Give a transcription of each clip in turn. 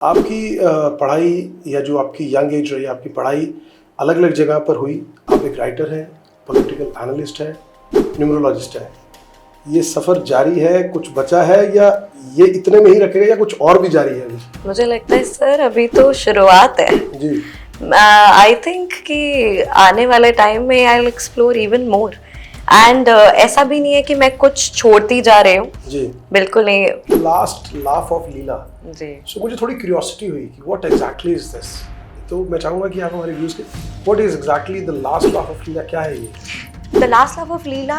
आपकी पढ़ाई या जो आपकी यंग एज रही, आपकी पढ़ाई अलग अलग जगह पर हुई। आप एक राइटर हैं, पॉलिटिकल एनालिस्ट है, न्यूमरोलॉजिस्ट है। ये सफ़र जारी है, कुछ बचा है या ये इतने में ही रखेगा या कुछ और भी जारी है अभी? मुझे लगता है सर अभी तो शुरुआत है। जी। आई थिंक कि आने वाले टाइम में I will explore even more and ऐसा भी नहीं है कि मैं कुछ छोड़ती जा रही हूँ। जी। बिल्कुल नहीं। Last laugh of Leela. Ji. So मुझे थोड़ी क्यूरियोसिटी हुई कि व्हाट एग्जैक्टली इज दिस। तो मैं चाहूँगा कि आप हमारे व्यूज़ के what is exactly the last laugh of Leela, क्या है ये? The last love of Leela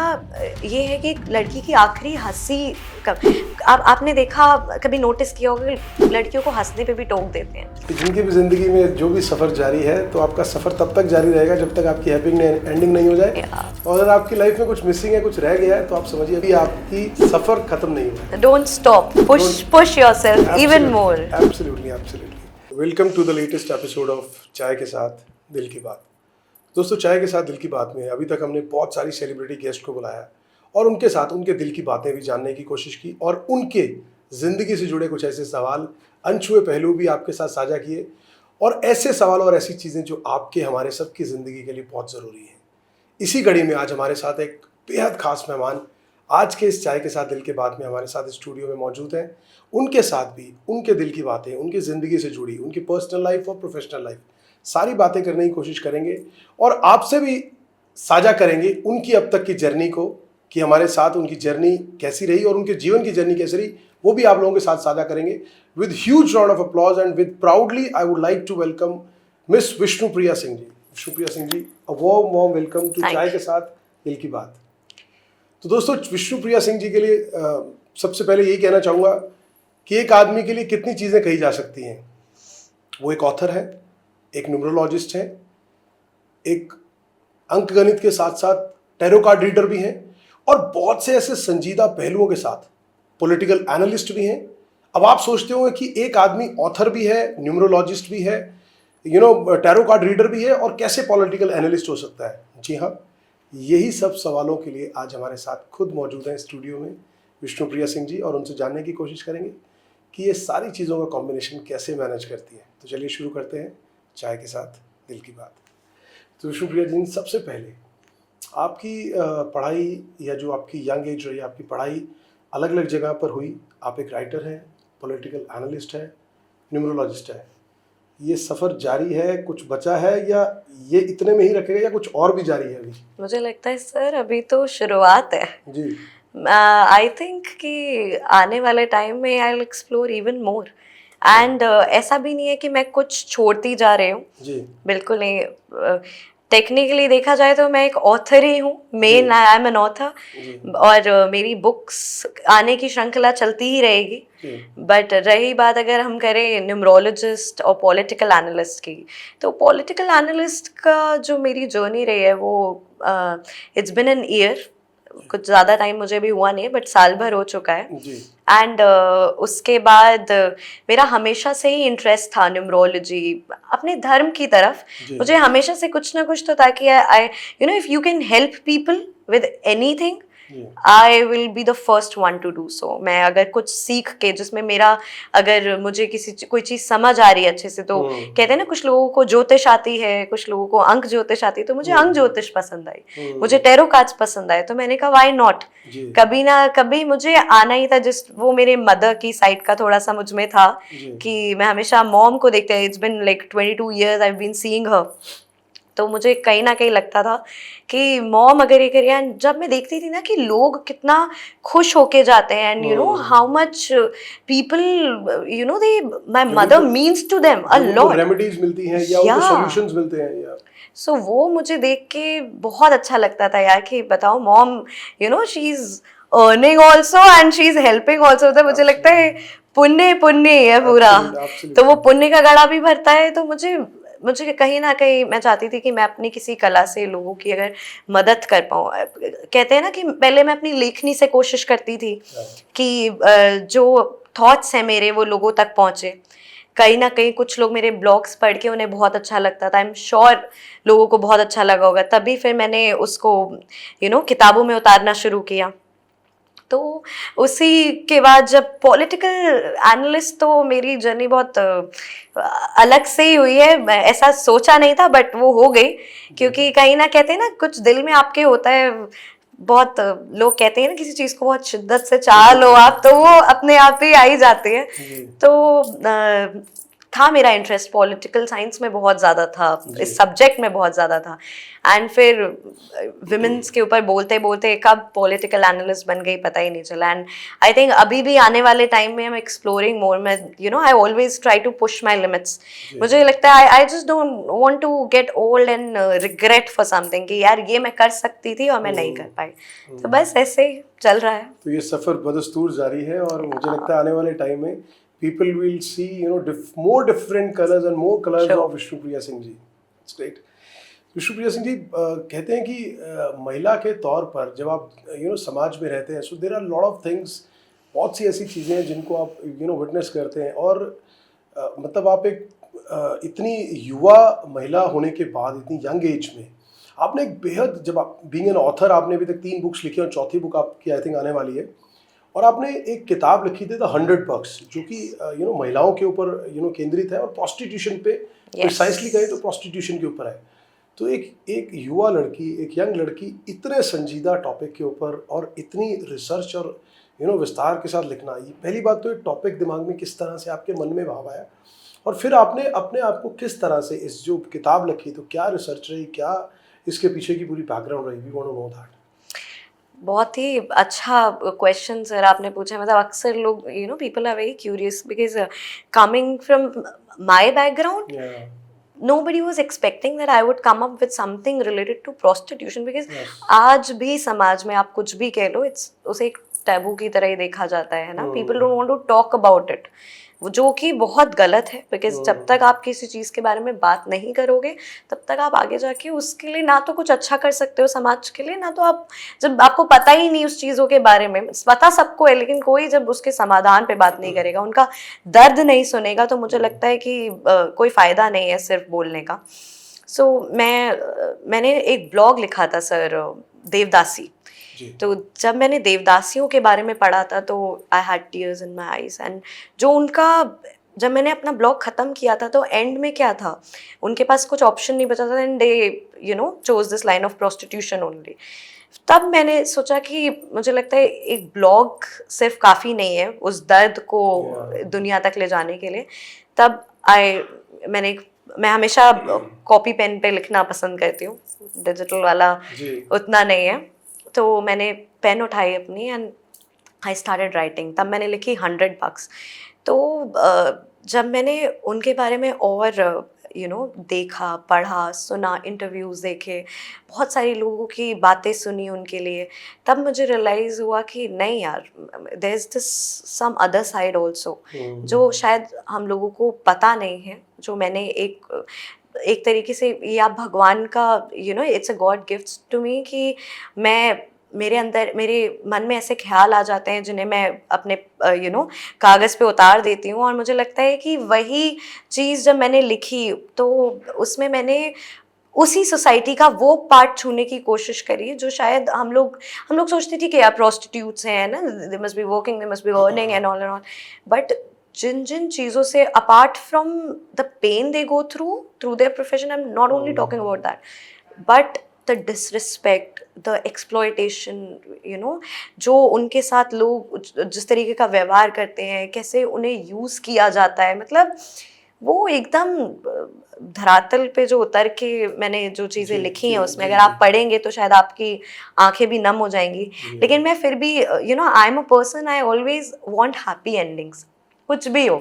ये है कि लड़की की आखिरी हंसी आपने देखा, कभी नोटिस किया होगा कि लड़कियों को हंसने पे भी टोक देते हैं। कि जिनकी भी ज़िंदगी में जो भी सफ़र जारी है, तो आपका सफ़र तब तक जारी रहेगा जब तक आपकी हैप्पी एंडिंग नहीं हो जाए। और अगर आपकी लाइफ में कुछ मिसिंग है, कुछ रह गया है, तो आप समझिए अभी आपकी सफ़र खत्म नहीं हुआ है। Don't stop, push yourself even more. Absolutely absolutely. Welcome to the latest episode of Chai Ke साथ दिल की बात। दोस्तों, चाय के साथ दिल की बात में अभी तक हमने बहुत सारी सेलिब्रिटी गेस्ट को बुलाया और उनके साथ उनके दिल की बातें भी जानने की कोशिश की और उनके ज़िंदगी से जुड़े कुछ ऐसे सवाल, अनछुए पहलू भी आपके साथ साझा किए और ऐसे सवाल और ऐसी चीज़ें जो आपके हमारे सबकी ज़िंदगी के लिए बहुत ज़रूरी हैं। इसी कड़ी में आज हमारे साथ एक बेहद खास मेहमान आज के इस चाय के साथ दिल के बात में हमारे साथ स्टूडियो में मौजूद हैं। उनके साथ भी उनके दिल की बातें, उनकी ज़िंदगी से जुड़ी, उनकी पर्सनल लाइफ और प्रोफेशनल लाइफ, सारी बातें करने की कोशिश करेंगे और आपसे भी साझा करेंगे उनकी अब तक की जर्नी को, कि हमारे साथ उनकी जर्नी कैसी रही और उनके जीवन की जर्नी कैसी रही, वो भी आप लोगों के साथ साझा करेंगे। With huge round of applause and with proudly I would like to welcome miss Vishnupriya Singh ji. Vishnupriya Singh ji, a warm welcome to Chai Ke साथ दिल की बात। तो दोस्तों, विष्णुप्रिया सिंह जी के लिए सबसे पहले यही कहना चाहूँगा कि एक आदमी के लिए कितनी चीज़ें कही जा सकती हैं। वो एक ऑथर है, एक न्यूमरोलॉजिस्ट है, एक अंक गणित के साथ साथ टैरो कार्ड रीडर भी हैं और बहुत से ऐसे संजीदा पहलुओं के साथ पॉलिटिकल एनालिस्ट भी हैं। अब आप सोचते होंगे कि एक आदमी ऑथर भी है, न्यूमरोलॉजिस्ट भी है, टैरो कार्ड रीडर भी है और कैसे पॉलिटिकल एनालिस्ट हो सकता है। जी हाँ, यही सब सवालों के लिए आज हमारे साथ खुद मौजूद हैं स्टूडियो में विष्णुप्रिया सिंह जी और उनसे जानने की कोशिश करेंगे कि ये सारी चीज़ों का कॉम्बिनेशन कैसे मैनेज करती है। तो चलिए शुरू करते हैं चाय के साथ दिल की बात। तो विष्णुप्रिया जी, सबसे पहले आपकी पढ़ाई या जो आपकी यंग एज रही, आपकी पढ़ाई अलग अलग जगह पर हुई। आप एक राइटर हैं, पॉलिटिकल एनालिस्ट है, न्यूमरोलॉजिस्ट है। ये सफ़र जारी है, कुछ बचा है या ये इतने में ही रखेगा या कुछ और भी जारी है अभी? मुझे लगता है सर अभी तो शुरुआत है। जी। आई थिंक कि आने वाले टाइम में I will explore even more and ऐसा भी नहीं है कि मैं कुछ छोड़ती जा रही हूँ। जी। बिल्कुल नहीं। टेक्निकली देखा जाए तो मैं एक ऑथर ही हूँ, main I am an author और मेरी बुक्स आने की श्रृंखला चलती ही रहेगी। बट रही बात अगर हम करें न्यूमरोलॉजिस्ट और पॉलिटिकल एनालिस्ट की, तो पॉलिटिकल एनालिस्ट का जो मेरी जर्नी रही है वो इट्स बिन एन ईयर। कुछ ज़्यादा टाइम मुझे भी हुआ नहीं है बट साल भर हो चुका है। एंड उसके बाद मेरा हमेशा से ही इंटरेस्ट था न्यूमरोलॉजी, अपने धर्म की तरफ। मुझे हमेशा से कुछ ना कुछ तो, ताकि I if you can help people with anything, I will be the first one two do so. मैं अगर कुछ सीख के, जिसमें मेरा, अगर मुझे कोई चीज़ समझ आ रही है अच्छे से, तो कहते हैं ना, कुछ लोगों को ज्योतिष आती है, कुछ लोगों को अंक ज्योतिष आती है, तो मुझे अंक ज्योतिष पसंद आई, मुझे टैरो कार्ड्स पसंद आए, तो मैंने कहा व्हाई नॉट। कभी ना कभी मुझे आना ही था, जिस वो मेरे मदर की साइड का थोड़ा सा मुझ में था कि मैं हमेशा मॉम को देखते हैं, it's been like 22 years I have been seeing her. तो मुझे कहीं ना कहीं लगता था कि मॉम अगर ये करिए, एंड जब मैं देखती थी ना कि लोग कितना खुश होके जाते हैं, and how much people they, my mother means to them a lot, remedies मिलती हैं या उनको सॉल्यूशंस मिलते हैं या सो वो मुझे देख के बहुत अच्छा लगता था यार, कि बताओ mom she is earning also and she is helping also. तो मुझे लगता है पुण्य पुण्य है पूरा। तो वो पुण्य का गड़ा भी भरता है। तो मुझे कहीं ना कहीं मैं चाहती थी कि मैं अपनी किसी कला से लोगों की अगर मदद कर पाऊँ। कहते हैं ना कि पहले मैं अपनी लेखनी से कोशिश करती थी कि जो थॉट्स हैं मेरे वो लोगों तक पहुँचे। कहीं ना कहीं कुछ लोग मेरे ब्लॉग्स पढ़ के उन्हें बहुत अच्छा लगता था, आई एम श्योर लोगों को बहुत अच्छा लगा होगा, तभी फिर मैंने उसको किताबों में उतारना शुरू किया। तो उसी के बाद जब पॉलिटिकल एनालिस्ट, तो मेरी जर्नी बहुत अलग से ही हुई है, मैं ऐसा सोचा नहीं था बट वो हो गई, क्योंकि कहीं ना कहते हैं ना कुछ दिल में आपके होता है, बहुत लोग कहते हैं ना किसी चीज को बहुत शिद्दत से चाह लो आप, तो वो अपने आप ही आ ही जाती है। तो था मेरा इंटरेस्ट पॉलिटिकल साइंस में बहुत ज़्यादा था, इस सब्जेक्ट में बहुत ज़्यादा था। एंड फिर विमेंस के ऊपर बोलते बोलते कब पॉलिटिकल एनालिस्ट बन गई पता ही नहीं चला। एंड आई थिंक अभी भी आने वाले टाइम में आई एम एक्सप्लोरिंग मोर, मैं I always try to push my limits. मुझे लगता है I just don't want to get old and regret for something कि यार ये मैं कर सकती थी और मैं नहीं कर पाई। तो बस ऐसे ही चल रहा है। तो ये सफ़र बदस्तूर जारी है, और मुझे लगता है आने वाले टाइम में people will see more different colors and more colors of Vishnupriya Singh ji. It's great। Vishnupriya Singh जी कहते हैं कि महिला के तौर पर जब आप समाज में रहते हैं, so there are lot of things, बहुत सी ऐसी चीज़ें हैं जिनको आप विटनेस करते हैं, और मतलब आप एक इतनी युवा महिला होने के बाद, इतनी यंग एज में आपने एक बेहद, जब आप बीइंग एन ऑथर, आपने अभी तक 3 बुक्स लिखी और चौथी बुक आपकी आई थिंक आने वाली है, और आपने एक किताब लिखी थी द 100 Bucks, जो कि महिलाओं के ऊपर केंद्रित है, और प्रोस्टिट्यूशन पे प्रिसाइसली कहें तो प्रोस्टिट्यूशन के ऊपर है। तो एक युवा लड़की, एक यंग लड़की इतने संजीदा टॉपिक के ऊपर और इतनी रिसर्च और विस्तार के साथ लिखना, ये पहली बात। तो एक टॉपिक दिमाग में किस तरह से आपके मन में भाव आया, और फिर आपने अपने आप को किस तरह से इस जो किताब लिखी, तो क्या रिसर्च रही, क्या इसके पीछे की पूरी बैकग्राउंड रही? We want to know that. बहुत ही अच्छा क्वेश्चन सर आपने पूछा। मतलब अक्सर लोग people are very curious because coming from my background, nobody was expecting that I would come up with something related to prostitution because आज भी समाज में आप कुछ भी कह लो, उसे एक टैबू की तरह ही देखा जाता है ना। people don't want to talk about it, जो कि बहुत गलत है, बिकॉज जब तक आप किसी चीज़ के बारे में बात नहीं करोगे तब तक आप आगे जाके उसके लिए ना तो कुछ अच्छा कर सकते हो समाज के लिए, ना तो आप, जब आपको पता ही नहीं उस चीज़ों के बारे में, पता सबको है लेकिन कोई जब उसके समाधान पे बात नहीं करेगा, उनका दर्द नहीं सुनेगा, तो मुझे लगता है कि कोई फ़ायदा नहीं है सिर्फ बोलने का। सो मैंने एक ब्लॉग लिखा था सर, देवदासी। तो जब मैंने देवदासियों के बारे में पढ़ा था तो I had tears in my eyes. And जो उनका, जब मैंने अपना ब्लॉग ख़त्म किया था तो एंड में क्या था, उनके पास कुछ ऑप्शन नहीं बचा था, and they chose this line of prostitution only. तब मैंने सोचा कि मुझे लगता है एक ब्लॉग सिर्फ काफ़ी नहीं है उस दर्द को दुनिया तक ले जाने के लिए। तब मैं हमेशा कॉपी पेन पे लिखना पसंद करती हूँ, डिजिटल वाला उतना नहीं है। तो मैंने पेन उठाई अपनी एंड आई स्टार्टेड राइटिंग। तब मैंने लिखी 100 Bucks। तो जब मैंने उनके बारे में और देखा, पढ़ा, सुना, इंटरव्यूज़ देखे, बहुत सारी लोगों की बातें सुनी उनके लिए, तब मुझे रियलाइज़ हुआ कि नहीं यार, there is this some other side also, जो शायद हम लोगों को पता नहीं है। जो मैंने एक तरीके से, ये आप भगवान का it's a god gift to me, कि मेरे मन में ऐसे ख्याल आ जाते हैं जिन्हें मैं अपने कागज़ पे उतार देती हूँ। और मुझे लगता है कि वही चीज़ जब मैंने लिखी तो उसमें मैंने उसी सोसाइटी का वो पार्ट छूने की कोशिश करी है जो शायद हम लोग सोचते थे कि यार प्रोस्टिट्यूट्स हैं ना, they must be working, they must be earning and all, but जिन चीज़ों से apart from the pain they go through their profession, I am not only talking about that, but the disrespect, the exploitation, जो उनके साथ लोग जिस तरीके का व्यवहार करते हैं, कैसे उन्हें यूज़ किया जाता है, मतलब वो एकदम धरातल पे जो उतर के मैंने जो चीज़ें लिखी हैं उसमें अगर आप पढ़ेंगे तो शायद आपकी आंखें भी नम हो जाएंगी। लेकिन मैं फिर भी I am a person, I always want happy endings, कुछ भी हो।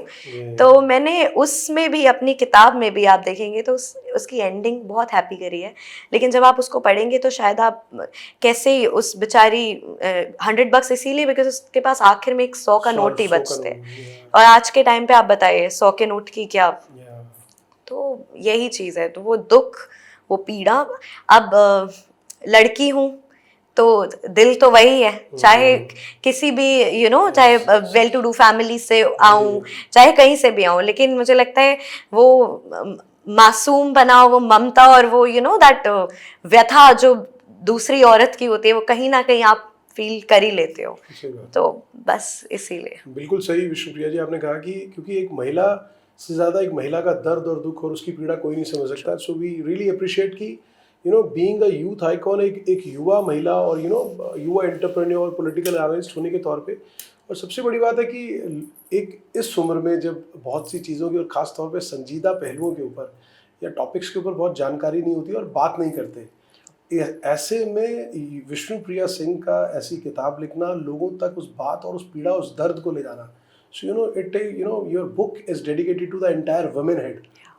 तो मैंने उसमें भी, अपनी किताब में भी आप देखेंगे तो उसकी एंडिंग बहुत हैप्पी करी है। लेकिन जब आप उसको पढ़ेंगे तो शायद आप कैसे उस बेचारी 100 Bucks इसीलिए बिकॉज उसके पास आखिर में एक 100 का नोट ही बचते हैं, और आज के टाइम पे आप बताइए 100 के नोट की क्या। तो यही चीज़ है, तो वो दुख, वो पीड़ा। अब लड़की हूँ तो दिल तो वही है, चाहे किसी भी चाहे वेल टू डू फैमिली से आऊँ, चाहे कहीं से भी आऊँ, लेकिन मुझे लगता है वो मासूम बना, वो ममता और वो दैट व्यथा जो दूसरी औरत की होती है, वो कहीं ना कहीं आप फील कर ही लेते हो। सही बात। तो बस इसीलिए। बिल्कुल सही विष्णुप्रिया जी, आपने कहा कि क्योंकि एक महिला से ज़्यादा एक महिला का दर्द और दुख और उसकी पीड़ा कोई नहीं समझ सकता। सो वी रियली अप्रिशिएट कि बीइंग अ यूथ आइकॉन, एक युवा महिला और युवा एंटरप्रेन्योर, पॉलिटिकल एनालिस्ट होने के तौर पे। और सबसे बड़ी बात है कि एक इस उम्र में जब बहुत सी चीज़ों की और ख़ास तौर पे संजीदा पहलुओं के ऊपर या टॉपिक्स के ऊपर बहुत जानकारी नहीं होती और बात नहीं करते, ऐसे में विष्णुप्रिया सिंह का ऐसी किताब लिखना, लोगों तक उस बात और उस पीड़ा, उस दर्द को ले जाना। So your book is dedicated to the entire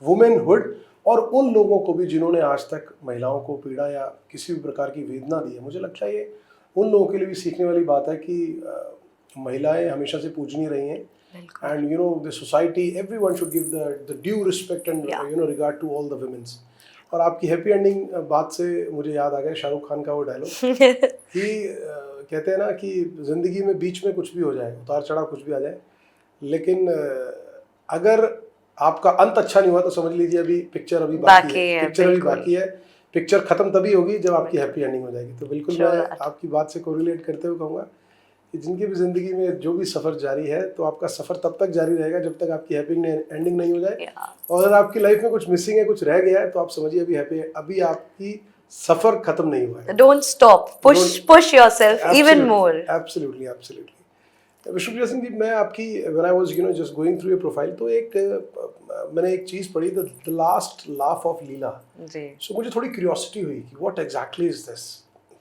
womanhood, और उन लोगों को भी जिन्होंने आज तक महिलाओं को पीड़ा या किसी भी प्रकार की वेदना दी है। मुझे लगता है ये उन लोगों के लिए भी सीखने वाली बात है कि महिलाएं हमेशा से पूजनीय रही हैं, and the society, everyone should give the due respect and regard to all the womens. और आपकी हैप्पी एंडिंग बात से मुझे याद आ गया शाहरुख खान का वो डायलॉग कि कहते हैं ना कि ज़िंदगी में बीच में कुछ भी हो जाए, उतार चढ़ाव कुछ भी आ जाए, लेकिन अगर आपका अंत अच्छा नहीं हुआ तो समझ लीजिए अभी पिक्चर अभी बाकी है, पिक्चर अभी बाकी है। पिक्चर खत्म तभी होगी जब आपकी हैप्पी एंडिंग हो जाएगी। तो बिल्कुल मैं आपकी बात से कोरिलेट करते हुए कहूँगा कि जिनकी भी ज़िंदगी में जो भी सफ़र जारी है, तो आपका सफ़र तब तक जारी रहेगा जब तक आपकी हैप्पी एंडिंग नहीं हो जाए। और अगर आपकी लाइफ में कुछ मिसिंग है, कुछ रह गया है, तो आप समझिए अभी आपकी सफ़र खत्म नहीं हुआ है। Don't stop, push yourself even more. Absolutely absolutely. Vishnupriya Singh ji, मैं आपकी when I was just going through your profile, तो मैंने एक चीज़ पढ़ी, the last laugh of Leela ji. So मुझे थोड़ी क्यूरियोसिटी हुई कि व्हाट एग्जैक्टली इज दिस।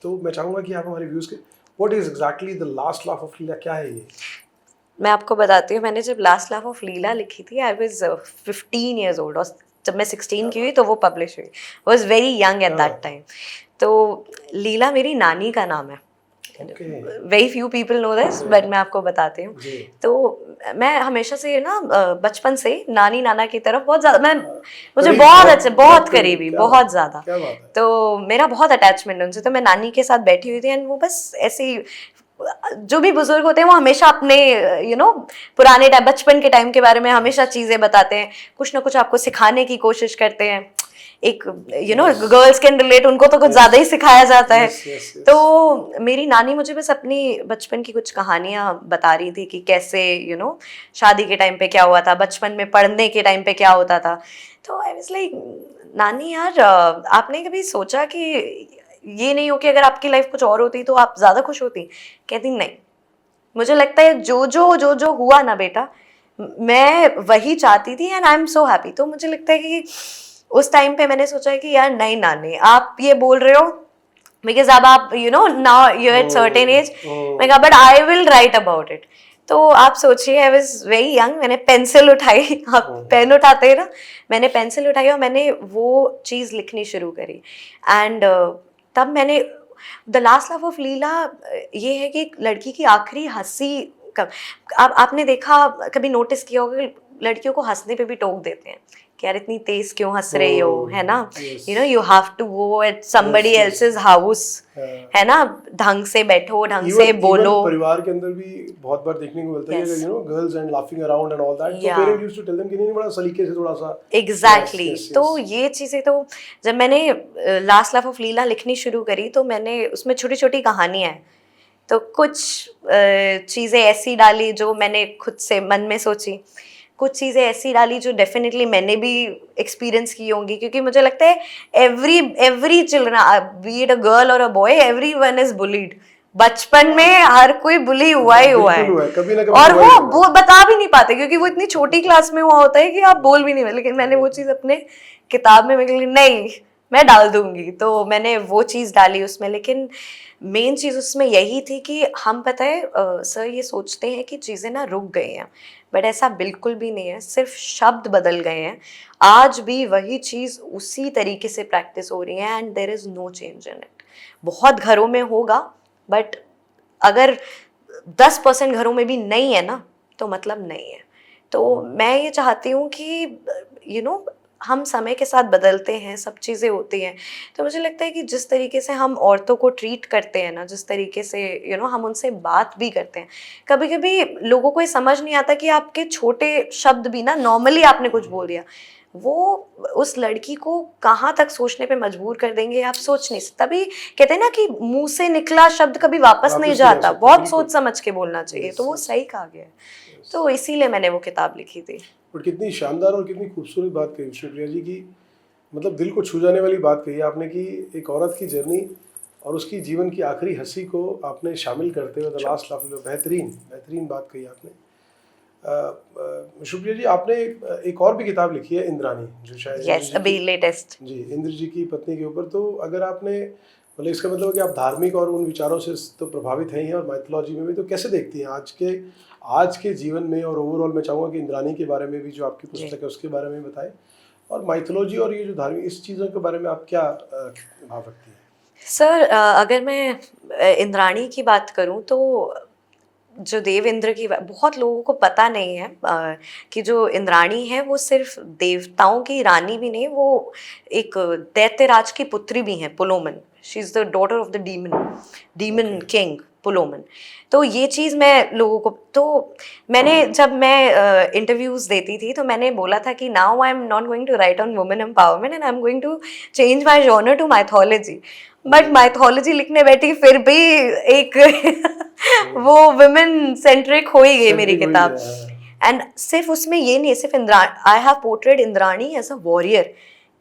तो मैं चाहूँगा कि आप हमारे व्यूज़ के what is exactly the last laugh of Leela, क्या है ये? मैं आपको बताती हूँ, मैंने जब लास्ट लाफ ऑफ लीला लिखी थी, आई वाज 15 इयर्स ओल्ड, और जब मैं 16 की हुई तो वो पब्लिश हुई। Was very young at that time. तो लीला मेरी नानी का नाम है। Very few people know this, but मैं आपको बताती हूँ। तो मैं हमेशा से ना बचपन से नानी नाना की तरफ बहुत ज़्यादा, मुझे बहुत अच्छे, बहुत करीबी, बहुत ज़्यादा, तो मेरा बहुत अटैचमेंट उनसे। तो मैं नानी के साथ बैठी हुई थी, एंड वो बस ऐसे ही, जो भी बुजुर्ग होते हैं वो हमेशा अपने पुराने टाइम, बचपन के टाइम के बारे में हमेशा चीज़ें बताते हैं, कुछ ना कुछ आपको सिखाने की कोशिश करते हैं। एक गर्ल्स कैन रिलेट, उनको तो कुछ ज़्यादा ही सिखाया जाता है। तो मेरी नानी मुझे बस अपनी बचपन की कुछ कहानियाँ बता रही थी कि कैसे शादी के टाइम पे क्या हुआ था, बचपन में पढ़ने के टाइम पे क्या होता था। तो आई वाज लाइक, नानी यार, आपने कभी सोचा कि ये नहीं हो कि अगर आपकी लाइफ कुछ और होती तो आप ज़्यादा खुश होती? कहती नहीं, मुझे लगता है जो हुआ ना बेटा, मैं वही चाहती थी, and I am so happy. तो मुझे लगता है कि उस टाइम पे मैंने सोचा कि यार नहीं नानी, आप ये बोल रहे हो बिकॉज अब आप now you at certain age, मैं कहा but I will write about it. तो आप सोचिए, आई वाज वेरी यंग, मैंने पेंसिल उठाई, आप पेन उठाते हैं ना, मैंने पेंसिल उठाई और मैंने वो चीज़ लिखनी शुरू करी। एंड तब मैंने the last laugh of Leela ये है कि एक लड़की की आखिरी हंसी कब, आपने देखा, कभी नोटिस किया होगा, लड़कियों को हंसने पे भी टोक देते हैं कि यार इतनी तेज क्यों हंस रही हो, है ना, you have to go at somebody else's house, है ना, ढंग से बैठो, ढंग से बोलो। परिवार के अंदर भी बहुत बार देखने को मिलता है girls and laughing around and all that, तो parents used to tell them कि नहीं, बड़ा सलीके से थोड़ा सा। एग्जैक्टली। तो ये चीज़ें, तो जब मैंने लास्ट लाफ ऑफ लीला लिखनी शुरू करी तो मैंने उसमें छोटी छोटी कहानियाँ हैं, तो कुछ चीज़ें ऐसी डाली जो मैंने खुद से मन में सोची, कुछ चीज़ें ऐसी डाली जो डेफिनेटली मैंने भी एक्सपीरियंस की होंगी, क्योंकि मुझे लगता है every children, be it a girl और a boy, everyone is bullied. बचपन में हर कोई बुली हुआ ही हुआ है, कभी ना कभी, और वो बता भी नहीं पाते क्योंकि वो इतनी छोटी क्लास में हुआ होता है कि आप बोल भी नहीं। लेकिन मैंने वो चीज़ अपने किताब में नहीं, मैं डाल दूंगी, तो मैंने वो चीज़ डाली उसमें। लेकिन मेन चीज़ उसमें यही थी कि हम, पता है सर, ये सोचते हैं कि चीज़ें ना रुक गई हैं, बट ऐसा बिल्कुल भी नहीं है, सिर्फ शब्द बदल गए हैं। आज भी वही चीज़ उसी तरीके से प्रैक्टिस हो रही है, and there is no change in it. बहुत घरों में होगा, बट अगर 10% घरों में भी नहीं है ना, तो मतलब नहीं है। तो मैं ये चाहती हूँ कि हम समय के साथ बदलते हैं, सब चीज़ें होती हैं। तो मुझे लगता है कि जिस तरीके से हम औरतों को ट्रीट करते हैं ना, जिस तरीके से हम उनसे बात भी करते हैं, कभी कभी लोगों को ये समझ नहीं आता कि आपके छोटे शब्द भी ना, नॉर्मली आपने कुछ बोल दिया, वो उस लड़की को कहाँ तक सोचने पे मजबूर कर देंगे आप सोच नहीं सकते। तभी कहते हैं ना कि मुंह से निकला शब्द कभी वापस नहीं जाता, बहुत सोच समझ के बोलना चाहिए। तो वो सही कहा गया है, तो इसीलिए मैंने वो किताब लिखी थी। और कितनी शानदार और कितनी खूबसूरत बात कही विष्णुप्रिया जी की, मतलब दिल को छू जाने वाली बात कही आपने कि एक औरत की जर्नी और उसकी जीवन की आखिरी हंसी को आपने शामिल करते हुए द लास्ट लाफ, बेहतरीन बेहतरीन बात कही आपने। विष्णुप्रिया जी, आपने एक और भी किताब लिखी है, इंद्राणी, जो शायद यस, अभी लेटेस्ट। जी, इंद्र जी की पत्नी के ऊपर। तो अगर आपने, मतलब इसका मतलब है कि आप धार्मिक और उन विचारों से तो प्रभावित हैं ही, और माइथोलॉजी में भी, तो कैसे देखती हैं आज के जीवन में? और ओवरऑल मैं चाहूँगा कि इंद्राणी के बारे में भी, जो आपकी पुस्तक है उसके बारे में बताएं, और माइथोलॉजी और ये जो धार्मिक इस चीज़ों के बारे में आप क्या भाव रखती हैं? सर, अगर मैं इंद्राणी की बात करूं तो जो देव इंद्र की बहुत लोगों को पता नहीं है कि जो इंद्राणी है वो सिर्फ देवताओं की रानी भी नहीं, वो एक दैत्यराज की पुत्री भी हैं, Puloman. She is the daughter of the demon king Puloman. तो ये चीज़ मैं लोगों को, तो जब मैं इंटरव्यूज़ देती थी तो मैंने बोला था कि now I am not going to write on women empowerment and I am going to change my genre to mythology. But mythology लिखने बैठी फिर भी एक वो वुमेन सेंट्रिक हो ही गई मेरी किताब। एंड सिर्फ उसमें ये नहीं, सिर्फ I have portrayed Indrani as a warrior,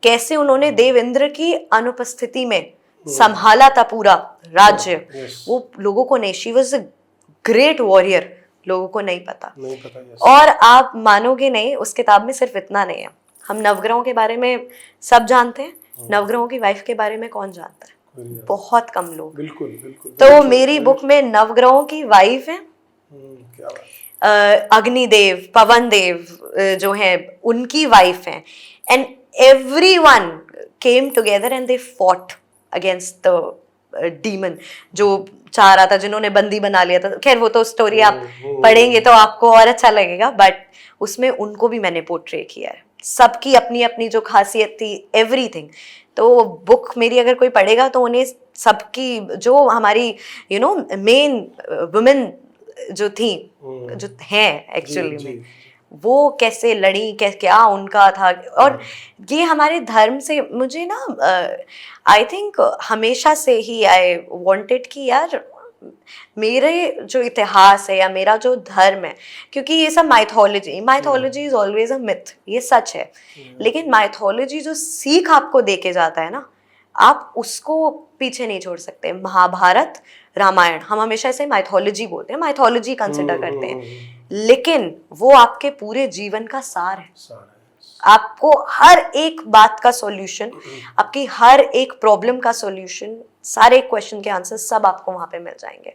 कैसे उन्होंने देव इंद्र की अनुपस्थिति में संभाला था पूरा राज्य। वो लोगों को नहीं, she was a great warrior, लोगों को नहीं पता। और आप मानोगे नहीं, उस किताब में सिर्फ इतना नहीं है, हम नवग्रहों के बारे में सब जानते हैं, नवग्रहों की वाइफ के बारे में कौन जानता है? बहुत कम लोग। बिल्कुल बिल्कुल। तो मेरी बुक में नवग्रहों की वाइफ है, क्या बात। अग्निदेव, पवन देव जो है उनकी वाइफ है, and everyone came together and they fought against the demon जो चाह रहा था, जिन्होंने बंदी बना लिया था। खैर वो तो स्टोरी आप पढ़ेंगे तो आपको और अच्छा लगेगा, बट उसमें उनको भी मैंने पोर्ट्रे किया है, सबकी अपनी अपनी जो खासियत थी, एवरीथिंग। तो बुक मेरी अगर कोई पढ़ेगा तो उन्हें सबकी जो हमारी मेन वुमेन जो थी, जो हैं एक्चुअली में, वो कैसे लड़ी, क्या उनका था। और ये हमारे धर्म से मुझे ना आई थिंक हमेशा से ही आई वांटेड कि यार मेरे जो इतिहास है या मेरा जो धर्म है, क्योंकि ये सब mythology is always a myth, ये सच है, लेकिन माइथोलॉजी जो सीख आपको दे के जाता है ना, आप उसको पीछे नहीं छोड़ सकते। महाभारत, रामायण, हम हमेशा ऐसे माइथोलॉजी बोलते हैं, माइथोलॉजी कंसिडर करते हैं, लेकिन वो आपके पूरे जीवन का सार है। आपको हर एक बात का सॉल्यूशन, आपकी हर एक प्रॉब्लम का सॉल्यूशन, सारे क्वेश्चन के आंसर सब आपको वहाँ पे मिल जाएंगे।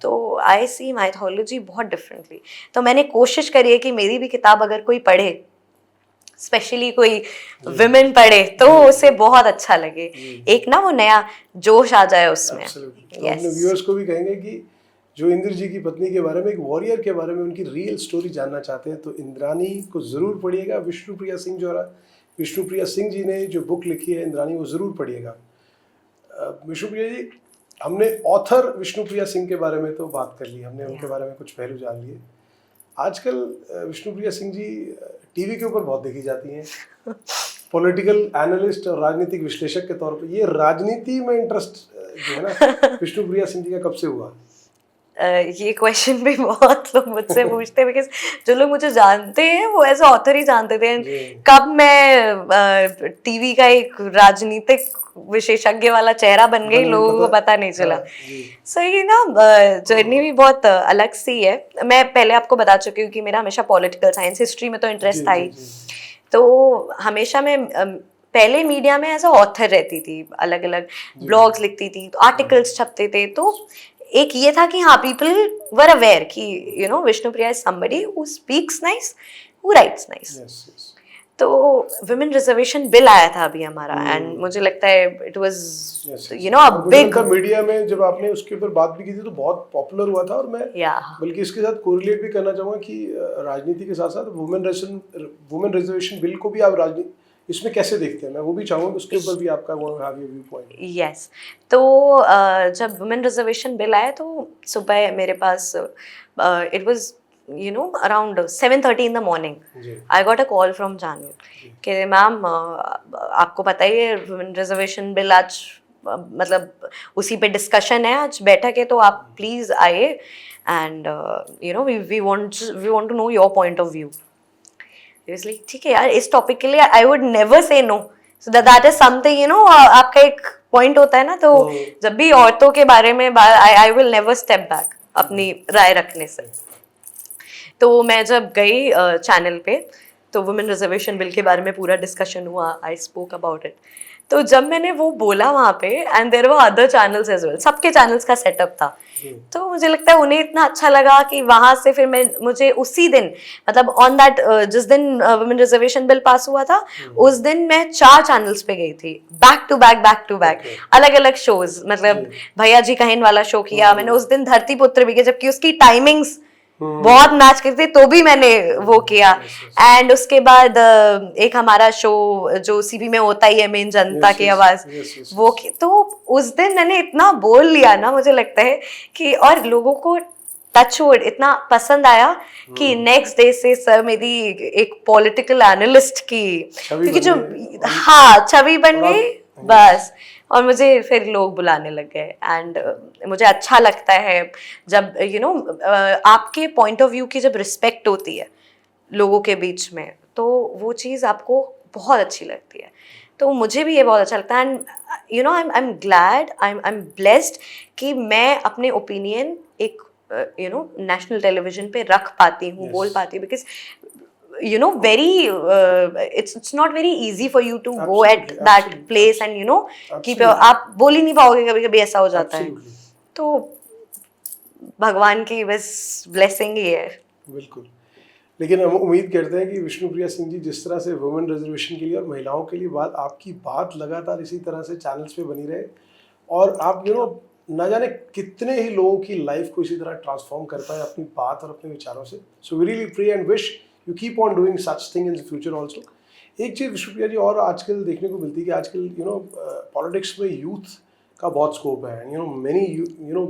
तो आई सी माइथोलॉजी बहुत डिफरेंटली। तो मैंने कोशिश करी है कि मेरी भी किताब अगर कोई पढ़े, स्पेशली कोई विमेन पढ़े, तो उसे बहुत अच्छा लगे, एक ना वो नया जोश आ जाए उसमें। अपने व्यूअर्स को भी कहेंगे कि जो इंद्र जी की पत्नी के बारे में, एक वॉरियर के बारे में, उनकी रियल स्टोरी जानना चाहते हैं तो इंद्राणी को ज़रूर पढ़िएगा। विष्णुप्रिया सिंह जी ने जो बुक लिखी है इंद्राणी, वो ज़रूर पढ़िएगा। विष्णुप्रिया जी, हमने ऑथर विष्णुप्रिया सिंह के बारे में तो बात कर ली, हमने उनके बारे में कुछ पहलू जान लिए। आजकल विष्णुप्रिया सिंह जी टीवी के ऊपर बहुत देखी जाती हैं, पॉलिटिकल एनालिस्ट और राजनीतिक विश्लेषक के तौर पे। ये राजनीति में इंटरेस्ट जो है ना विष्णुप्रिया सिंह जी का कब से हुआ? ये क्वेश्चन भी बहुत लोग मुझसे पूछते हैं, बिकॉज जो लोग मुझे जानते हैं वो एज ऑथर ही जानते थे। कब मैं टीवी का एक राजनीतिक विशेषज्ञ वाला चेहरा बन गई, लोगों को पता नहीं चला। सो ये ना जर्नी भी बहुत अलग सी है। मैं पहले आपको बता चुकी हूँ कि मेरा हमेशा पॉलिटिकल साइंस, हिस्ट्री में तो इंटरेस्ट था ही। तो हमेशा मैं पहले मीडिया में एज अ ऑथर रहती थी, अलग अलग ब्लॉग्स लिखती थी, आर्टिकल्स छपते थे। तो एक ये था कि हाँ, पीपल वर अवेयर कि Vishnupriya is somebody who speaks nice, who rights nice. तो वुमेन रिजर्वेशन बिल आया था अभी हमारा, एंड मुझे लगता है it was a big, media में जब आपने उसके ऊपर बात भी की थी तो बहुत पॉपुलर हुआ था। और मैं बल्कि इसके साथ कोरिलेट भी करना चाहूँगा कि राजनीति के साथ साथ वुमेन रिजर्वेशन बिल को भी आप राजनीति इसमें कैसे देखते हैं, मैं वो भी चाहूँगा, उसके ऊपर भी आपका व्यू पॉइंट। यस, तो जब वुमेन रिजर्वेशन बिल आया तो सुबह मेरे पास it was you know, around 7:30 in the morning, I got a call from Janu कि मैम आपको पता ही है वुमेन रिजर्वेशन बिल आज मतलब उसी पे डिस्कशन है, आज बैठक है, तो आप प्लीज आइए and you know we want to know your point of view. Seriously, ठीक है यार, इस टॉपिक के लिए I would never say no, so that is something, you know, आपका एक पॉइंट होता है ना, तो जब भी औरतों के बारे में I will never step back अपनी राय रखने से। तो मैं जब गई चैनल पे, तो वुमेन रिजर्वेशन बिल के बारे में पूरा डिस्कशन हुआ, आई स्पोक अबाउट इट। तो जब मैंने वो बोला वहाँ पे, and there were other channels as well, सबके चैनल्स का सेटअप था, तो मुझे लगता है उन्हें इतना अच्छा लगा कि वहां से फिर मुझे उसी दिन, मतलब ऑन दैट, जिस दिन वुमेन रिजर्वेशन बिल पास हुआ था, उस दिन मैं 4 चैनल्स पे गई थी, बैक टू बैक अलग अलग शोज, मतलब भैया जी कहिन वाला शो किया मैंने उस दिन, धरती पुत्र भी किया, जबकि उसकी टाइमिंग्स बहुत मैच करती, तो भी मैंने वो किया। एंड उसके बाद एक हमारा शो जो सीबी में होता ही है, मेन जनता की आवाज, वो तो उस दिन मैंने इतना बोल लिया ना, मुझे लगता है कि, और लोगों को टचवुड इतना पसंद आया कि नेक्स्ट डे से सर मेरी एक पॉलिटिकल एनालिस्ट की, क्योंकि जो हाँ छवि बन गई बस, और मुझे फिर लोग बुलाने लग गए। एंड मुझे अच्छा लगता है जब यू नो आपके पॉइंट ऑफ व्यू की जब रिस्पेक्ट होती है लोगों के बीच में, तो वो चीज़ आपको बहुत अच्छी लगती है। तो मुझे भी ये बहुत अच्छा लगता है, and you no I am glad, I am blessed कि मैं अपने ओपिनियन एक यू नो नेशनल टेलीविजन पे रख पाती हूँ, बोल पाती हूँ, because you know very it's not very easy for you to go at that place and you know keep your, आप बोल ही नहीं पाओगे, कभी कभी ऐसा हो जाता है, तो भगवान की बस ब्लेसिंग ही है। बिल्कुल, लेकिन हम उम्मीद करते हैं कि विष्णुप्रिया सिंह जी जिस तरह से वुमेन रिजर्वेशन के लिए और महिलाओं के लिए आपकी बात लगातार इसी तरह से चैनल्स पे बनी रहे, और आप यू नो न जाने कितने ही लोगों की लाइफ को इसी तरह ट्रांसफॉर्म कर पाए अपनी बात और अपने विचारों से। So we really pray and wish you keep on doing such thing in the future also. एक चीज़ विष्णुप्रिया जी और आजकल देखने को मिलती है कि आजकल यू नो पॉलिटिक्स में यूथ का बहुत स्कोप है, you know many you know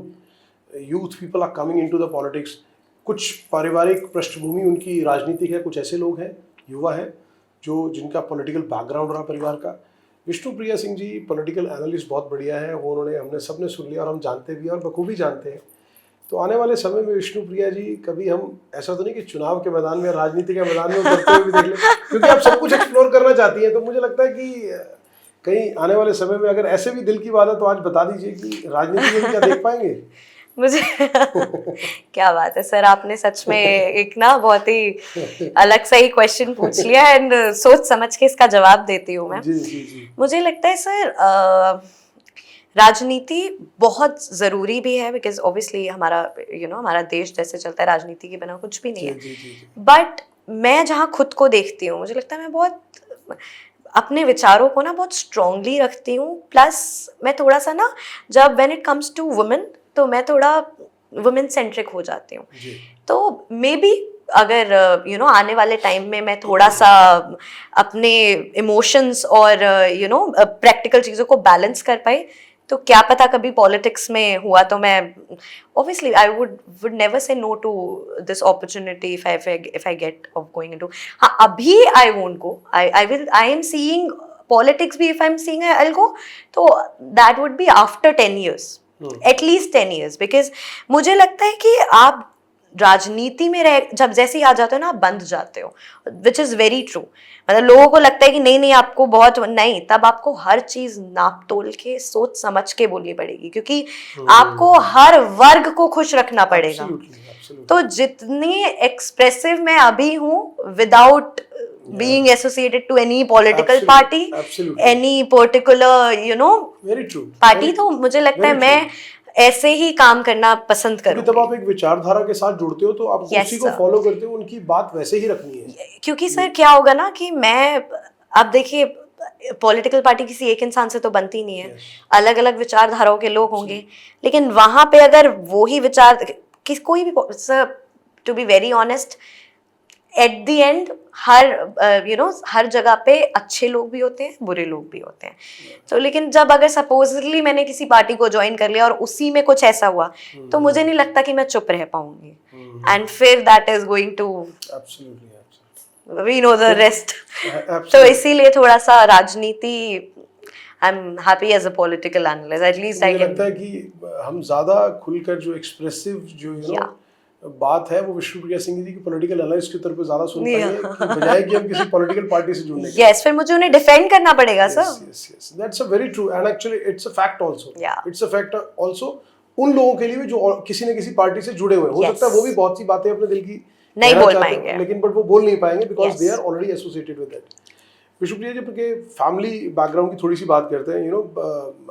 youth people are coming into the politics. कुछ पारिवारिक पृष्ठभूमि उनकी राजनीतिक है, कुछ ऐसे लोग हैं, युवा हैं, जो जिनका पॉलिटिकल बैकग्राउंड रहा परिवार का। विष्णुप्रिया सिंह जी पॉलिटिकल एनालिस्ट बहुत बढ़िया है, वो उन्होंने हमने सबने सुन लिया और हम जानते भी हैं और बखूबी जानते हैं। तो आने वाले समय में विष्णुप्रिया जी कभी हम ऐसा तो नहीं कि चुनाव के मैदान में, राजनीति के मैदान में उतरते हुए भी देख लें, क्योंकि आप सब कुछ एक्सप्लोर करना चाहती हैं, तो मुझे लगता है कि कहीं आने वाले समय में अगर ऐसे भी दिल की बात है तो आज बता दीजिए कि राजनीति में क्या देख पाएंगे। मुझे क्या बात है सर, आपने सच में एक ना बहुत ही अलग सा ही क्वेश्चन पूछ लिया, एंड सोच समझ के इसका जवाब देती हूँ मैं। जी। मुझे लगता है सर राजनीति बहुत ज़रूरी भी है, बिकॉज ऑब्वियसली हमारा यू नो हमारा देश जैसे चलता है, राजनीति के बिना कुछ भी नहीं है। बट मैं जहाँ खुद को देखती हूँ, मुझे लगता है मैं बहुत अपने विचारों को ना बहुत स्ट्रांगली रखती हूँ, प्लस मैं थोड़ा सा ना जब when it comes to women, तो मैं थोड़ा वुमेन सेंट्रिक हो जाती हूँ। तो मे बी अगर यू नो आने वाले टाइम में मैं थोड़ा सा अपने इमोशंस और यू नो प्रैक्टिकल चीज़ों को बैलेंस कर पाई, तो क्या पता कभी पॉलिटिक्स में हुआ तो मैं obviously I would never say no to this opportunity if I get of going into. हाँ, अभी I won't go, I am seeing politics भी, if I am seeing I will go, तो that would be after 10 years, at least 10 years, because मुझे लगता है कि आप राजनीति में रह जब जैसे ही आ जाते हो ना, आप बंध जाते हो, विच इज़ वेरी ट्रू। मतलब लोगों को लगता है कि नहीं आपको बहुत नहीं, तब आपको हर चीज़ नाप तोल के सोच समझ के बोलनी पड़ेगी, क्योंकि आपको हर वर्ग को खुश रखना पड़ेगा। तो जितनी एक्सप्रेसिव मैं अभी हूँ without being associated to any political party, any particular you know party, तो मुझे लगता है मैं ऐसे ही काम करना पसंद करूँगी। तब आप एक विचारधारा के साथ जुड़ते हो तो आप उसी को फॉलो करते हो, उनकी बात वैसे ही रखनी है। क्योंकि सर क्या होगा ना कि मैं, अब देखिए पॉलिटिकल पार्टी किसी एक इंसान से तो बनती नहीं है, अलग अलग विचारधाराओं के लोग होंगे, लेकिन वहां पे अगर वो ही विचार कोई भी, sir to be very honest, at the end हर जगह पे अच्छे लोग भी होते हैं, बुरे लोग भी होते हैं। तो लेकिन जब अगर सपोजली मैंने किसी पार्टी को ज्वाइन कर लिया और उसी में कुछ ऐसा हुआ, तो मुझे नहीं लगता कि मैं चुप रह पाऊंगी, एंड फिर that is going to we know the rest. तो इसीलिए थोड़ा सा राजनीति, I am happy as a political analyst, at least I मुझे कैन। लगता है कि हम ज्यादा खुलकर जो एक्सप्रेसिव जो बात है वो विष्णुप्रिया सिंह जी की पॉलिटिकल एनालिस्ट के तौर पे ज्यादा सुन पाएंगे कि बजाय कि हम किसी पॉलिटिकल पार्टी से जुड़ने के। यस, फिर मुझे उन्हें डिफेंड करना पड़ेगा sir. Yes that's a very true and actually it's a fact also. Yeah. It's a fact also उन लोगों के लिए भी जो किसी न किसी पार्टी से जुड़े हुए हैं। हो Yes. सकता है वो भी बहुत सी बातें अपने दिल की नहीं कहना बोल चाहते पाएंगे। हैं, लेकिन बट वो बोल नहीं पाएंगे because Yes. They are already associated with that. Vishnupriya ji के फैमिली बैकग्राउंड की थोड़ी सी बात करते हैं।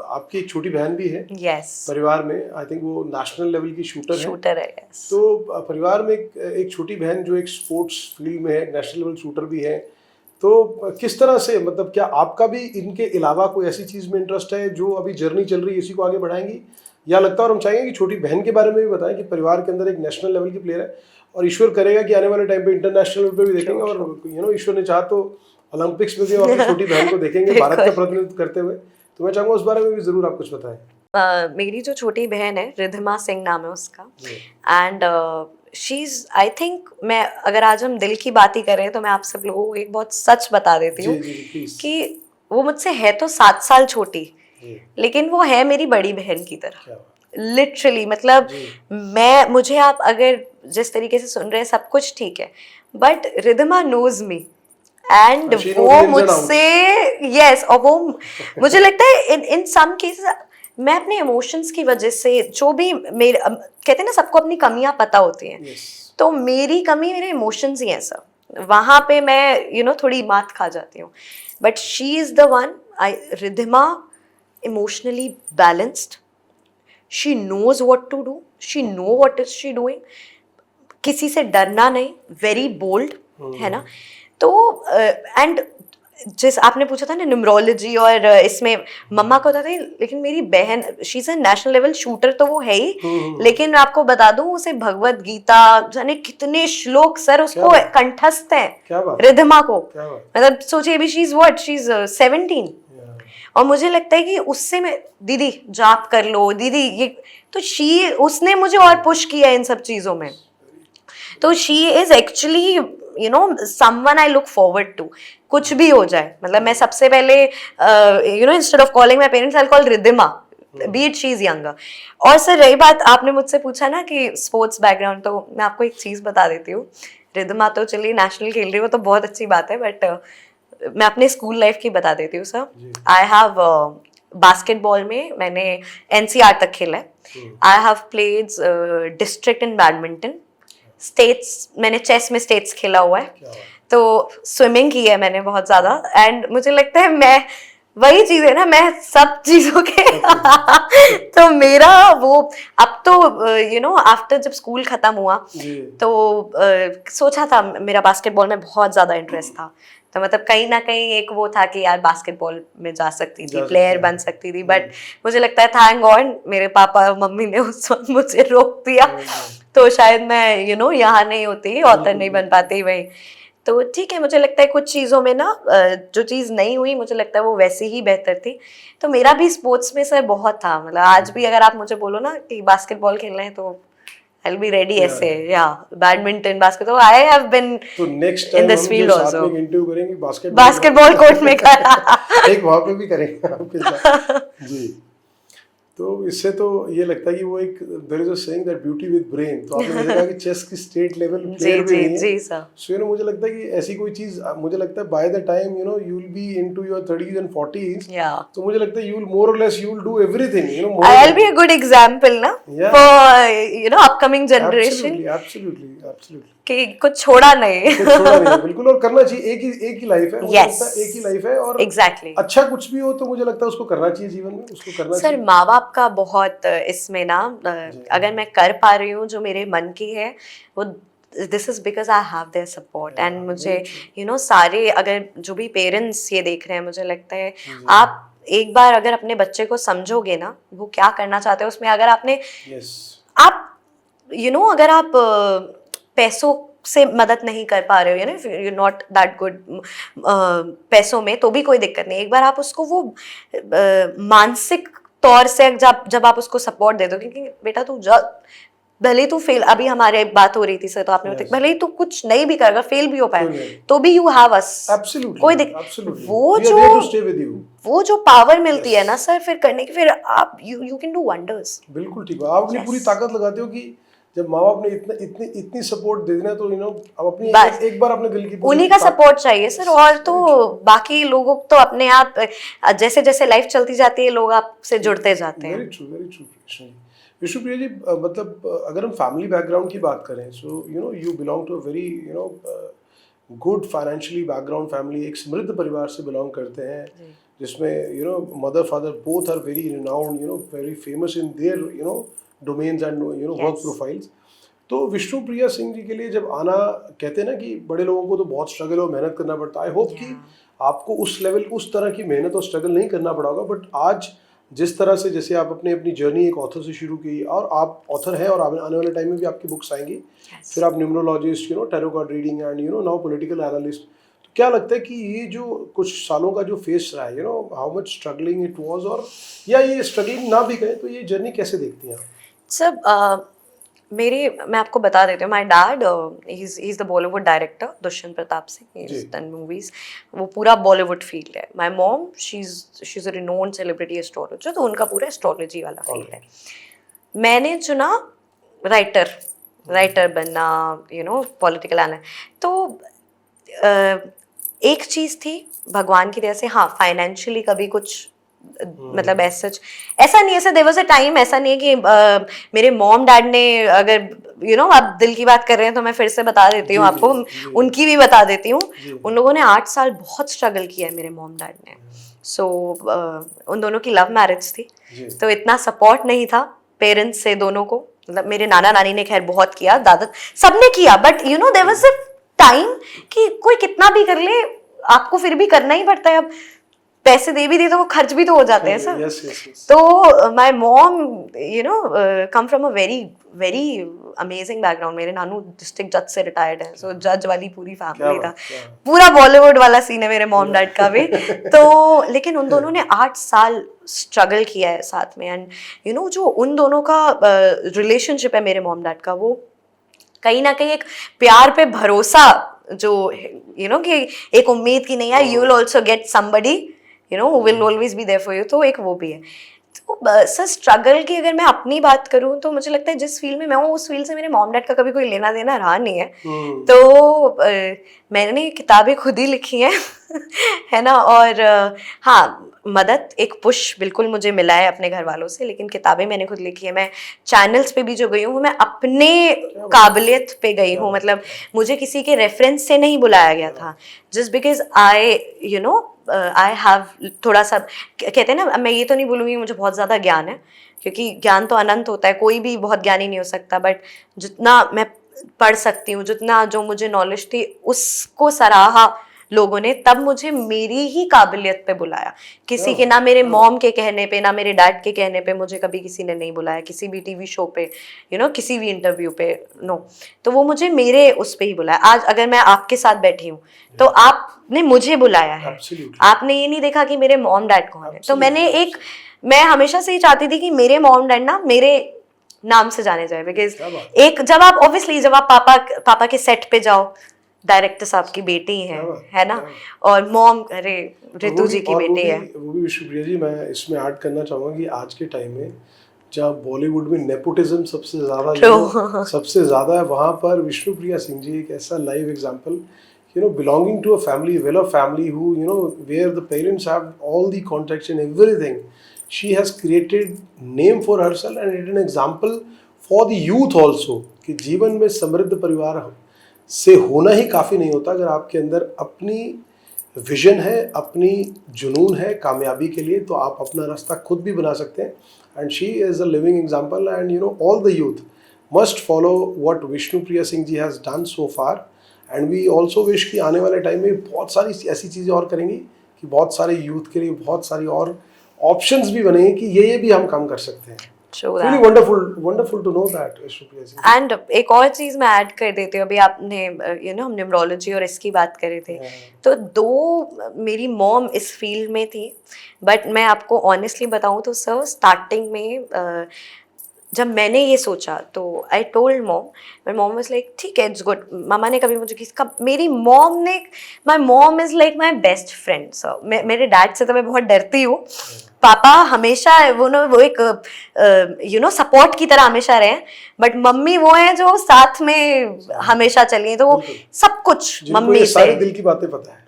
आपकी एक छोटी बहन भी है यस, परिवार में, आई थिंक वो नेशनल लेवल की शूटर है। यस। तो परिवार में एक छोटी बहन जो एक स्पोर्ट्स फील्ड में है, नेशनल लेवल शूटर भी है, तो किस तरह से, मतलब क्या आपका भी इनके अलावा कोई ऐसी चीज़ में इंटरेस्ट है जो अभी जर्नी चल रही है इसी को आगे बढ़ाएंगी, या लगता है, और हम चाहेंगे कि छोटी बहन के बारे में भी बताएं कि परिवार के अंदर एक नेशनल लेवल की प्लेयर है और ईश्वर करेगा कि आने वाले टाइम पे इंटरनेशनल लेवल पे भी देखेंगे, और ईश्वर ने चाहा तो ओलंपिक्स में भी अपनी छोटी बहन को देखेंगे भारत का प्रतिनिधित्व करते हुए। तो मैं चाहूँगा उस बारे में भी जरूर आप कुछ बताएं। मेरी जो छोटी बहन है, रिधिमा सिंह नाम है उसका, and she is, I think, मैं अगर आज हम दिल की बात ही करें तो मैं आप सब लोगों को एक बहुत सच बता देती हूँ कि वो मुझसे है तो 7 साल छोटी, लेकिन वो है मेरी बड़ी बहन की तरह, लिटरली। मतलब मुझे आप अगर जिस तरीके से सुन रहे हैं सब कुछ ठीक है, but Ridhima knows me, and वो मुझसे, यस, और वो मुझे लगता है इन सम केसेस मैं अपने इमोशंस की वजह से, जो भी मेरे कहते हैं ना सबको अपनी कमियां पता होती हैं, तो मेरी कमी मेरे इमोशंस ही हैं सब, वहां पे मैं थोड़ी मात खा जाती हूँ, but she is the one. Ridhima emotionally balanced, she knows what to do, she know what is she doing, किसी से डरना नहीं, वेरी बोल्ड है ना। तो एंड जिस आपने पूछा था ना न्यूमरोलॉजी और इसमें मम्मा को बताते, लेकिन मेरी बहन, she is a national level shooter तो वो है ही, लेकिन मैं आपको बता दूं उसे भगवत गीता जाने कितने श्लोक सर उसको कंठस्थ हैं, रिधिमा को। मतलब सोचिए अभी she is what, she is 17, और मुझे लगता है कि उससे मैं, दीदी जाप कर लो दीदी, ये तो उसने मुझे और पुश किया इन सब चीजों में। तो she is actually someone I look forward to, कुछ भी हो जाए। मतलब मैं सबसे पहले instead of calling my parents I'll call Ridhima, be it she is younger। और सर रही बात, आपने मुझसे पूछा ना कि स्पोर्ट्स बैकग्राउंड, तो मैं आपको एक चीज बता देती हूँ। रिधिमा तो चलिए नेशनल खेल रही हो तो बहुत अच्छी बात है, बट मैं अपने स्कूल लाइफ की बता देती हूँ सर। आई हैव बास्केटबॉल में मैंने NCR तक खेला है। I have played district in badminton, states मैंने चेस में स्टेट्स खेला हुआ है, तो स्विमिंग की है मैंने बहुत ज्यादा, एंड मुझे लगता है मैं वही चीज है ना, मैं सब चीजों के तो मेरा वो अब तो आफ्टर जब स्कूल खत्म हुआ तो सोचा था, मेरा बास्केटबॉल में बहुत ज्यादा इंटरेस्ट था, तो मतलब कहीं ना कहीं एक वो था कि यार बास्केटबॉल में जा सकती थी, प्लेयर बन सकती थी, बट मुझे लगता है थैंक गॉड मेरे पापा और मम्मी ने उस वक्त मुझे रोक दिया, तो शायद मैं यहाँ नहीं होती, ऑथर नहीं बन पाती वही। तो ठीक है, मुझे लगता है कुछ चीज़ों में ना जो चीज़ नहीं हुई मुझे लगता है वो वैसे ही बेहतर थी। तो मेरा भी स्पोर्ट्स में सर बहुत था, मतलब आज भी अगर आप मुझे बोलो ना कि बास्केटबॉल खेलना है तो I'll be ready ऐसे, या badminton, basketball, I have been in this field also। Interview करेंगे बास्केटबॉल कोर्ट में एक वहाँ पे भी करेंगे आपके साथ जी। तो इससे तो ये लगता है कि वो एक there is a saying that beauty with brain, तो आपने देखा कि चेस की स्टेट लेवल प्लेयर भी नहीं है। जी सर। सो मुझे लगता है कि ऐसी कोई चीज, मुझे लगता है by the time you will be into your 30s and 40s, तो मुझे लगता है यू विल मोर और less you will do everything, I'll be a good example ना for upcoming generation। Absolutely कि कुछ छोड़ा नहीं बिल्कुल, और करना चाहिए, एक ही लाइफ है, yes, एक ही लाइफ है, और exactly। अच्छा कुछ भी हो तो मुझे लगता है उसको करना चाहिए जीवन में, उसको करना सर माँ बाप का बहुत इसमें ना, अगर मैं कर पा रही हूँ जो मेरे मन की है वो, this is because I have their support, and मुझे सारे अगर जो भी पेरेंट्स ये देख रहे हैं, मुझे लगता है आप एक बार अगर अपने बच्चे को समझोगे ना वो क्या करना चाहते हैं उसमें, अगर आपने आप अगर आप पैसों से मदद नहीं कर पा रहे हो, you know you not that good पैसों में, तो भी कोई दिक्कत नहीं। एक बार आप उसको वो मानसिक तौर से जब आप उसको सपोर्ट दे दो, क्योंकि बेटा तू भले ही तू फेल, अभी हमारे बात हो रही थी सर, तो आपने बताया भले ही तू कुछ नहीं भी करेगा, फेल भी हो पाए तो भी यू हैव अस, कोई दिक्कत। वो जो पावर मिलती है ना सर फिर करने की, फिर आप यू कैन डू वंडर्स। बिल्कुल ठीक है, आप अपनी पूरी ताकत लगाते हो कि जब माँ बाप ने इतनी सपोर्ट दे देना, तो यू नो अब अपनी एक बार अपने दिल की उन्हीं का सपोर्ट चाहिए सर, और तो बाकी लोगों तो अपने आप जैसे जैसे लाइफ चलती जाती है लोग आपसे जुड़ते जाते हैं। वेरी ट्रू विष्णुप्रिया जी, मतलब अगर हम फैमिली बैकग्राउंड की बात करें, so you know you belong to a very you know good financially background family, एक समृद्ध परिवार से बिलोंग करते हैं, जिसमें you know mother father both are very renowned, you know very famous in their you know domains and you know work profiles. तो विष्णुप्रिया सिंह जी के लिए जब आना, कहते हैं ना कि बड़े लोगों को तो बहुत स्ट्रगल और मेहनत करना पड़ता है, आई होप कि आपको उस लेवल उस तरह की मेहनत और स्ट्रगल नहीं करना पड़ा होगा, बट आज जिस तरह से, जैसे आप अपनी जर्नी एक ऑथर से शुरू की, और आप ऑथर हैं और आने वाले टाइम में भी आपकी बुक्स आएंगी, फिर आप numerologist, you know tarot card reading and you no now political analyst, तो क्या लगता है कि ये जो कुछ सालों का जो फेस रहा है, you know how much struggling it was, और या ये स्ट्रगलिंग ना भी कहें तो ये जर्नी कैसे देखती हैं आप? सर मैं आपको बता देती हूँ, my dad he is the Bollywood director Dushyant Pratap Singh, he is done movies, वो पूरा बॉलीवुड फील्ड है। My mom she is a renowned celebrity astrologer, तो उनका पूरा एस्ट्रोलॉजी वाला फील्ड है। मैंने चुना राइटर बनना, यू नो पॉलिटिकल आना। तो एक चीज़ थी भगवान की दया से, हाँ फाइनेंशियली कभी कुछ मतलब ऐसा नहीं है sir, there was a time, ऐसा नहीं है कि मेरे मॉम डैड ने, अगर यू नो आप दिल की बात कर रहे हैं तो मैं फिर से बता देती हूँ आपको, उनकी भी बता देती हूँ। उन लोगों ने 8 साल बहुत स्ट्रगल किया है मेरे मॉम डैड ने। सो उन दोनों की लव मैरिज थी, तो इतना सपोर्ट नहीं था पेरेंट्स से दोनों को, मतलब मेरे नाना नानी ने खैर बहुत किया, दादा सबने किया, but you know there was a time कि कोई कितना भी कर ले आपको फिर भी करना ही पड़ता है। अब पैसे दे भी दे तो वो खर्च भी तो हो जाते हैं सर। yes. तो my mom you know come from a very very amazing background. मेरे नानू डिस्ट्रिक्ट जज से रिटायर्ड है, सो जज वाली पूरी फैमिली था, पूरा बॉलीवुड वाला सीन है मेरे मॉम डैड का भी। तो लेकिन उन दोनों ने 8 साल स्ट्रगल किया है साथ में, एंड यू नो जो उन दोनों का रिलेशनशिप है मेरे मॉम डैड का, वो कहीं ना कहीं एक प्यार पे भरोसा, जो यू नो कि एक उम्मीद की नहीं है, you will also get somebody you know who will always be there for you, तो एक वो भी है। तो सर स्ट्रगल की अगर मैं अपनी बात करूं तो मुझे लगता है जिस फील्ड में मैं हूँ उस फील्ड से मेरे मॉम डैड का कभी कोई लेना देना रहा नहीं है। तो मैंने किताबें खुद ही लिखी हैं है ना, और हाँ मदद एक पुश बिल्कुल मुझे मिला है अपने घर वालों से, लेकिन किताबें मैंने खुद लिखी है। मैं चैनल्स पे भी जो गई हूँ मैं अपने काबिलियत पे गई हूँ, मतलब मुझे किसी के रेफरेंस से नहीं बुलाया गया था, just because I you know I have थोड़ा सा, कहते हैं ना, मैं ये तो नहीं बोलूँगी मुझे बहुत ज़्यादा ज्ञान है, क्योंकि ज्ञान तो अनंत होता है, कोई भी बहुत ज्ञानी नहीं हो सकता, बट जितना मैं पढ़ सकती हूँ, जितना जो मुझे नॉलेज थी उसको सराहा लोगों ने, तब मुझे मेरी ही काबिलियत पे बुलाया। किसी के, ना मेरे मॉम के कहने पे, ना मेरे डैड के कहने पे मुझे कभी किसी ने नहीं बुलाया, किसी भी टीवी शो पे, यू नो किसी भी इंटरव्यू पे, नो। तो वो मुझे मेरे उस पे ही बुलाया। आज अगर मैं आपके साथ बैठी हूँ तो आपने मुझे बुलाया है, आपने ये नहीं देखा कि मेरे मॉम डैड कौन है। तो मैं हमेशा से ही चाहती थी कि मेरे मॉम डैड ना मेरे नाम से जाने जाए, बिकॉज एक जब आप ऑब्वियसली जब आप पापा के सेट पे जाओ, डायरेक्टर साहब की बेटी है ना, और मॉम अरे ऋतु जी की बेटी है। वो भी विष्णुप्रिया जी, मैं इसमें ऐड करना चाहूँगा कि आज के टाइम में जहाँ बॉलीवुड में नेपोटिज्म सबसे ज़्यादा है, वहाँ पर विष्णुप्रिया सिंह जी एक ऐसा live example, you know, belonging to a family, well of family who, you know, where the parents have all the contacts and everything. She has created name for herself and it an example for the youth also, कि जीवन में समृद्ध परिवार से होना ही काफ़ी नहीं होता। अगर आपके अंदर अपनी विजन है, अपनी जुनून है कामयाबी के लिए, तो आप अपना रास्ता खुद भी बना सकते हैं। And she is a living example, and you know all the youth must follow what Vishnupriya Singh ji has done so far. And we also wish कि आने वाले टाइम में बहुत सारी ऐसी चीज़ें और करेंगी कि बहुत सारे यूथ के लिए बहुत सारी और ऑप्शंस भी बनेंगे कि ये भी हम काम कर सकते हैं। True Really that. wonderful to know that, Shruti. And एक और चीज मैं ऐड कर देती हूँ, अभी आपने हम न्यूमरोलॉजी और इसकी बात कर रहे थे, Yeah. तो दो मेरी मॉम इस फील्ड में थी, बट मैं आपको ऑनेस्टली बताऊँ तो सर स्टार्टिंग में जब मैंने ये सोचा तो आई टोल्ड मॉम, मेरी मॉम वाज लाइक ठीक है इट्स गुड, मामा ने कभी मुझे किसका, मेरी मॉम ने, my mom is like my best friend sir. मेरे डैड से तो मैं बहुत डरती हूँ, पापा हमेशा वो एक सपोर्ट की तरह हमेशा रहे, बट मम्मी वो है जो साथ में हमेशा चली हैं, तो वो सब कुछ जिनको मम्मी ये से सारी दिल की बातें पता है।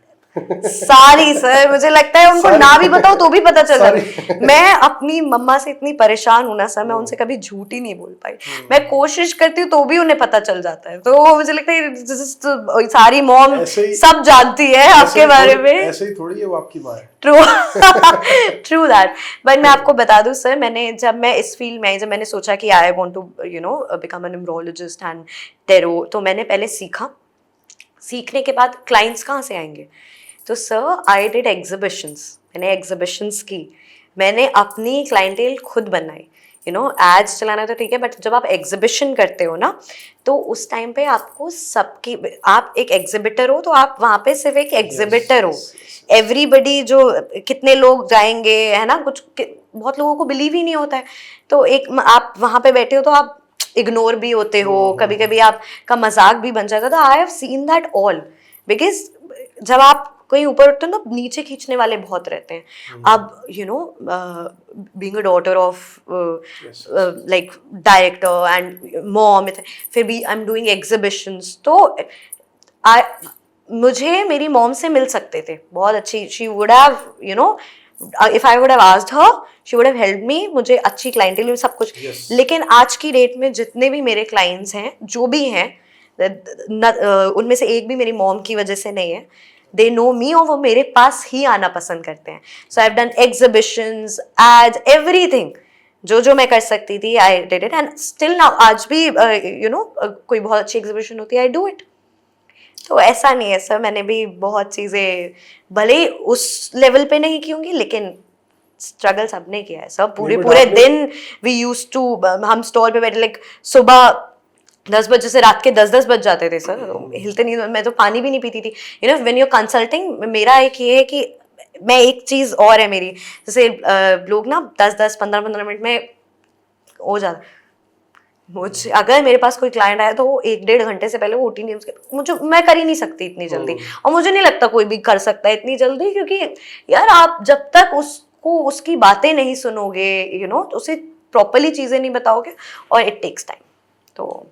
सारी सर, मुझे लगता है उनको ना भी बताओ तो भी पता चल सारी। जाए। मैं अपनी मम्मा से इतनी परेशान हूं ना सर, मैं उनसे कभी झूठ ही नहीं बोल पाई, मैं कोशिश करती हूँ तो भी उन्हें पता चल जाता है, तो मुझे लगता है सारी मॉम सब जानती है आपके बारे में। ऐसे ही थोड़ी है वो आपकी माँ है। True true that. बट मैं आपको बता दूं सर, मैंने जब मैं इस फील्ड में आई, जब मैंने सोचा कि I want to become a numerologist and tarot, तो मैंने पहले सीखा, सीखने के बाद क्लाइंट्स कहाँ से आएंगे, तो सर आई डिड एग्जिबिशंस, मैंने एग्जिबिशंस की, मैंने अपनी क्लाइंटेल खुद बनाई, एड्स चलाना तो ठीक है, बट जब आप एग्जिबिशन करते हो ना, तो उस टाइम पे आपको सबकी, आप एक एग्जिबिटर हो तो आप वहाँ पे सिर्फ एक एग्जिबिटर हो, एवरीबडी जो कितने लोग जाएंगे है ना, बहुत लोगों को बिलीव ही नहीं होता है, तो एक आप वहाँ पे बैठे हो तो आप इग्नोर भी होते हो, कभी कभी आपका मजाक भी बन जाता है, तो I have seen that all, because जब आप कहीं ऊपर उठते हो ना, नीचे खींचने वाले बहुत रहते हैं। अब being a daughter of like director and mom, फिर भी आई एम डूइंग एग्जिबिशंस, तो मुझे मेरी मॉम से मिल सकते थे बहुत अच्छी, she would have if I would have asked her, she would have helped me, मुझे अच्छी क्लाइंटेल सब कुछ। लेकिन आज की डेट में जितने भी मेरे क्लाइंट्स हैं, जो भी हैं, उनमें से एक भी मेरी मॉम की वजह से नहीं है, दे नो मी, और वो मेरे पास ही आना पसंद करते हैं। So I have done exhibitions, ads, everything, जो जो मैं कर सकती थी I did it, and still now आज भी कोई बहुत अच्छी एग्जिबिशन होती है, आई डू इट। तो ऐसा नहीं है सर, मैंने भी बहुत चीज़ें भले ही उस लेवल पे नहीं की होंगी, लेकिन स्ट्रगल सबने किया है सब, पूरे दिन वी यूज टू, हम स्टॉल पे बैठे, लाइक सुबह 10 बजे से रात के 10 बज जाते थे सर, हिलते नहीं, मैं तो पानी भी नहीं पीती थी। व्हेन यू कंसल्टिंग, मेरा एक ये है कि मैं एक चीज़ और है मेरी, जैसे लोग ना 10-10, 15-15 मिनट में हो जाता, मुझे अगर मेरे पास कोई क्लाइंट आया तो वो 1-1.5 घंटे से पहले वो OT मुझे, मैं कर ही नहीं सकती इतनी जल्दी, और मुझे नहीं लगता कोई भी कर सकता है इतनी जल्दी, क्योंकि यार आप जब तक उसको उसकी बातें नहीं सुनोगे, उसे प्रॉपरली चीज़ें नहीं बताओगे, और इट टेक्स टाइम, तो